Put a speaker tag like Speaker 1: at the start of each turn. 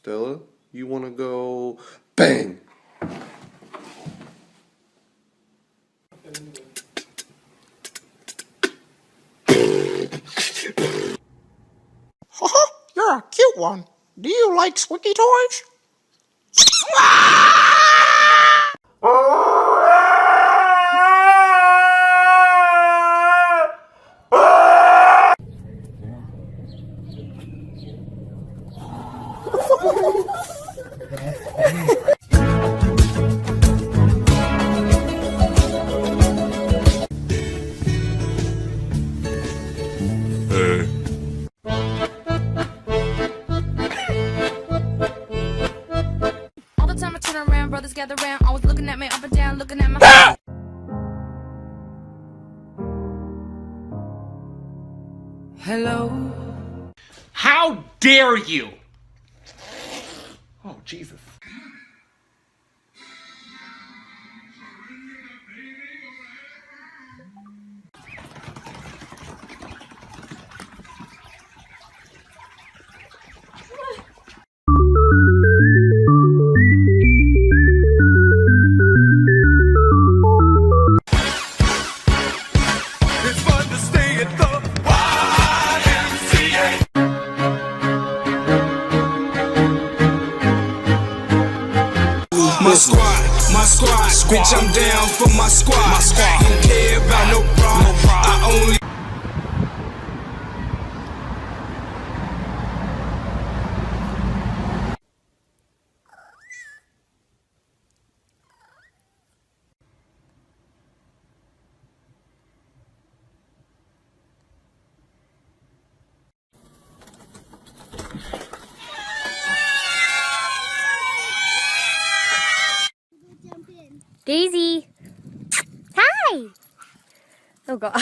Speaker 1: Stella, you want to go bang?
Speaker 2: You're a cute one. Do you like squeaky toys?
Speaker 3: All the time I turn around, brothers gather round, always looking at me up and down, looking at my
Speaker 4: Hello? How dare you? Oh, Jesus.
Speaker 5: It's fun to stay at the YMCA. My squad, bitch, I'm down for my squad. Don't care about no problem. I only.
Speaker 6: Daisy. Hi. Oh God.